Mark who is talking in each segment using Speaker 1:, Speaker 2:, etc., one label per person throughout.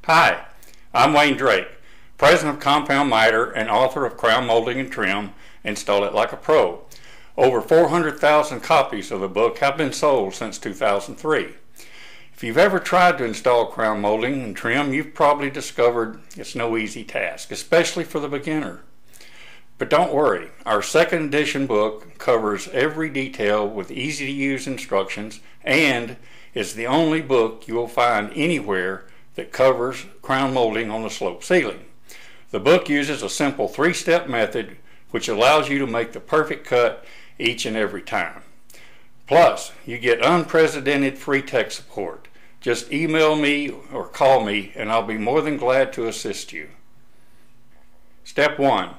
Speaker 1: Hi, I'm Wayne Drake, president of Compound Miter and author of Crown Molding and Trim, Install It Like a Pro. Over 400,000 copies of the book have been sold since 2003. If you've ever tried to install crown molding and trim, you've probably discovered it's no easy task, especially for the beginner. But don't worry, our second edition book covers every detail with easy to use instructions and is the only book you will find anywhere that covers crown molding on the slope ceiling. The book uses a simple three-step method which allows you to make the perfect cut each and every time. Plus, you get unprecedented free tech support. Just email me or call me and I'll be more than glad to assist you. Step 1.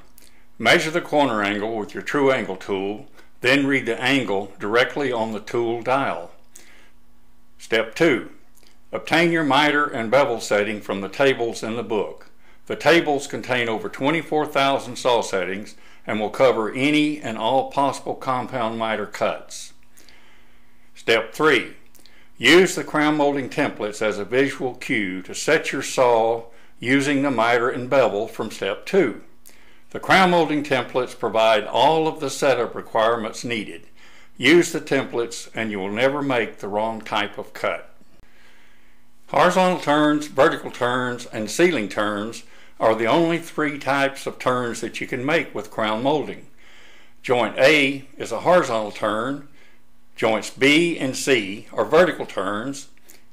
Speaker 1: Measure the corner angle with your true angle tool, then read the angle directly on the tool dial. Step 2. Obtain your miter and bevel setting from the tables in the book. The tables contain over 24,000 saw settings and will cover any and all possible compound miter cuts. Step 3. Use the crown molding templates as a visual cue to set your saw using the miter and bevel from Step 2. The crown molding templates provide all of the setup requirements needed. Use the templates and you will never make the wrong type of cut. Horizontal turns, vertical turns, and ceiling turns are the only three types of turns that you can make with crown molding. Joint A is a horizontal turn, joints B and C are vertical turns,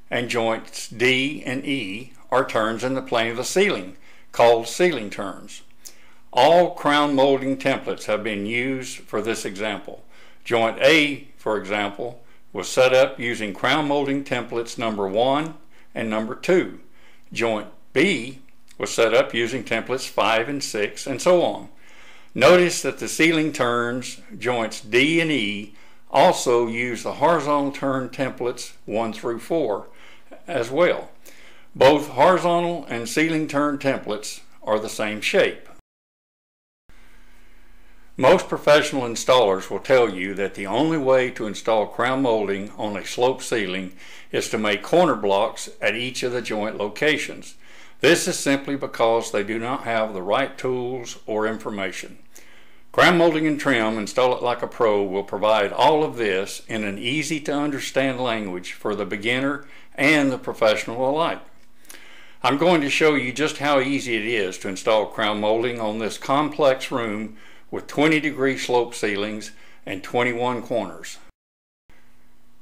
Speaker 1: and joints D and E are turns in the plane of the ceiling, called ceiling turns. All crown molding templates have been used for this example. Joint A, for example, was set up using crown molding templates number 1 and number 2. Joint B was set up using templates 5 and 6 and so on. Notice that the ceiling turns, joints D and E, also use the horizontal turn templates 1 through 4 as well. Both horizontal and ceiling turn templates are the same shape. Most professional installers will tell you that the only way to install crown molding on a slope ceiling is to make corner blocks at each of the joint locations. This is simply because they do not have the right tools or information. Crown Molding and Trim, Install It Like a Pro will provide all of this in an easy to understand language for the beginner and the professional alike. I'm going to show you just how easy it is to install crown molding on this complex room with 20-degree slope ceilings and 21 corners.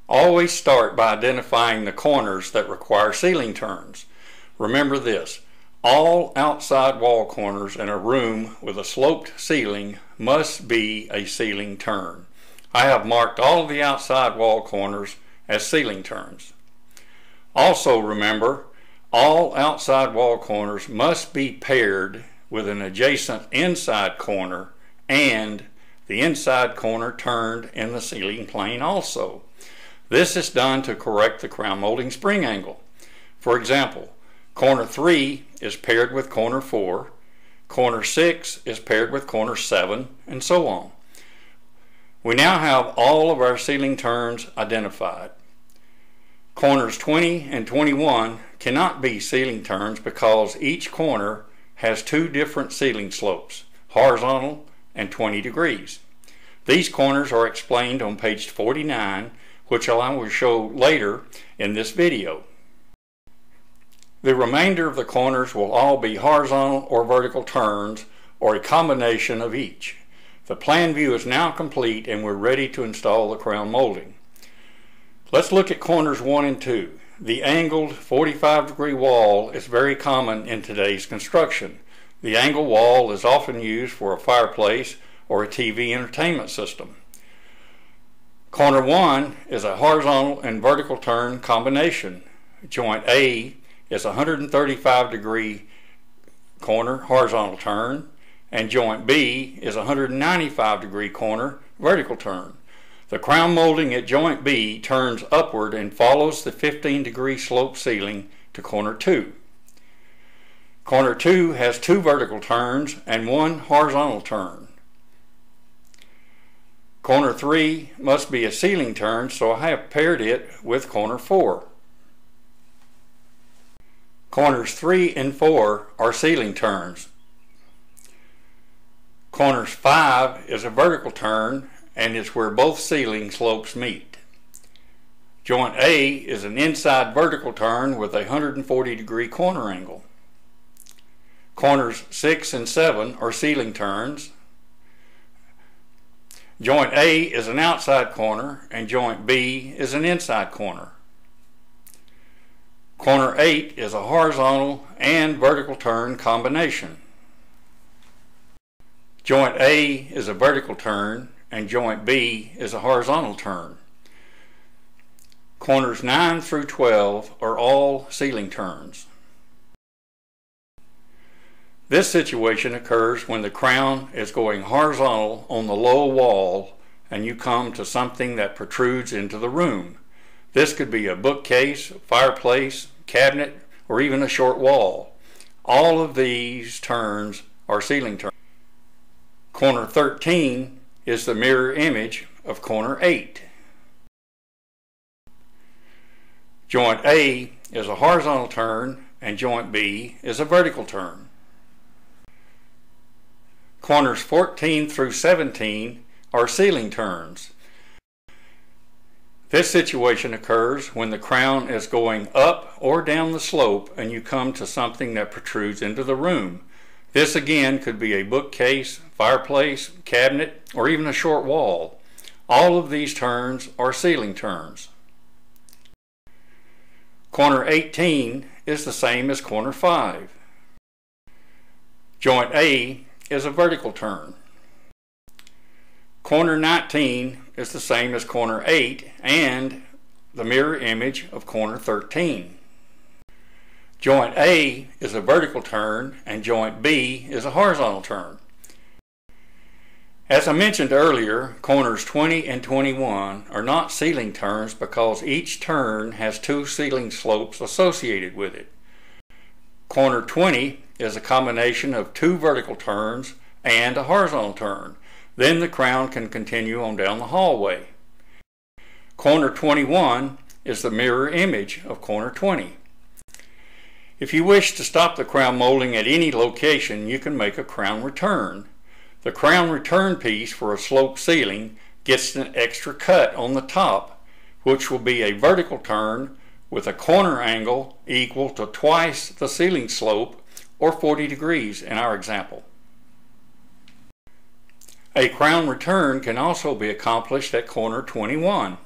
Speaker 1: Always start by identifying the corners that require ceiling turns. Remember this, all outside wall corners in a room with a sloped ceiling must be a ceiling turn. I have marked all of the outside wall corners as ceiling turns. Also remember, all outside wall corners must be paired with an adjacent inside corner and the inside corner turned in the ceiling plane also. This is done to correct the crown molding spring angle. For example, corner 3 is paired with corner 4, corner 6 is paired with corner 7, and so on. We now have all of our ceiling turns identified. Corners 20 and 21 cannot be ceiling turns because each corner has two different ceiling slopes, horizontal and 20 degrees. These corners are explained on page 49, which I will show later in this video. The remainder of the corners will all be horizontal or vertical turns or a combination of each. The plan view is now complete and we're ready to install the crown molding. Let's look at corners 1 and 2. The angled 45-degree wall is very common in today's construction. The angle wall is often used for a fireplace or a TV entertainment system. Corner 1 is a horizontal and vertical turn combination. Joint A is a 135-degree corner horizontal turn, and joint B is a 195-degree corner vertical turn. The crown molding at joint B turns upward and follows the 15-degree slope ceiling to corner 2. Corner 2 has 2 vertical turns and 1 horizontal turn. Corner 3 must be a ceiling turn, so I have paired it with corner 4. Corners 3 and 4 are ceiling turns. Corners 5 is a vertical turn and is where both ceiling slopes meet. Joint A is an inside vertical turn with a 140-degree corner angle. Corners 6 and 7 are ceiling turns. Joint A is an outside corner and joint B is an inside corner. Corner 8 is a horizontal and vertical turn combination. Joint A is a vertical turn and joint B is a horizontal turn. Corners 9 through 12 are all ceiling turns. This situation occurs when the crown is going horizontal on the low wall and you come to something that protrudes into the room. This could be a bookcase, fireplace, cabinet, or even a short wall. All of these turns are ceiling turns. Corner 13 is the mirror image of corner 8. Joint A is a horizontal turn and joint B is a vertical turn. Corners 14 through 17 are ceiling turns. This situation occurs when the crown is going up or down the slope and you come to something that protrudes into the room. This again could be a bookcase, fireplace, cabinet, or even a short wall. All of these turns are ceiling turns. Corner 18 is the same as corner 5. Joint A is a vertical turn. Corner 19 is the same as corner 8 and the mirror image of corner 13. Joint A is a vertical turn and joint B is a horizontal turn. As I mentioned earlier, corners 20 and 21 are not ceiling turns because each turn has two ceiling slopes associated with it. Corner 20 is a combination of two vertical turns and a horizontal turn. Then the crown can continue on down the hallway. Corner 21 is the mirror image of corner 20. If you wish to stop the crown molding at any location, you can make a crown return. The crown return piece for a sloped ceiling gets an extra cut on the top, which will be a vertical turn with a corner angle equal to twice the ceiling slope, or 40 degrees in our example. A crown return can also be accomplished at corner 21.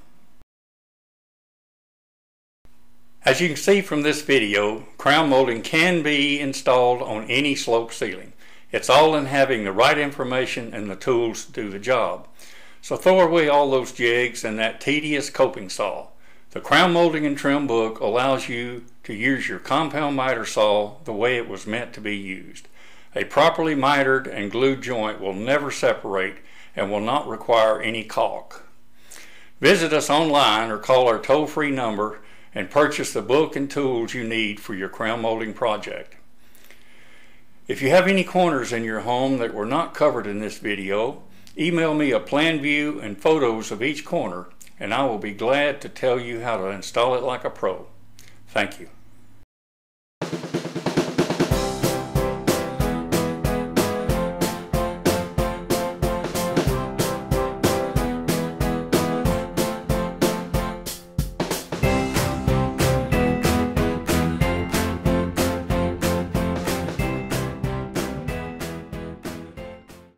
Speaker 1: As you can see from this video, crown molding can be installed on any sloped ceiling. It's all in having the right information and the tools to do the job. So throw away all those jigs and that tedious coping saw. The crown molding and trim book allows you to use your compound miter saw the way it was meant to be used. A properly mitered and glued joint will never separate and will not require any caulk. Visit us online or call our toll-free number and purchase the book and tools you need for your crown molding project. If you have any corners in your home that were not covered in this video, email me a plan view and photos of each corner, and I will be glad to tell you how to install it like a pro. Thank you.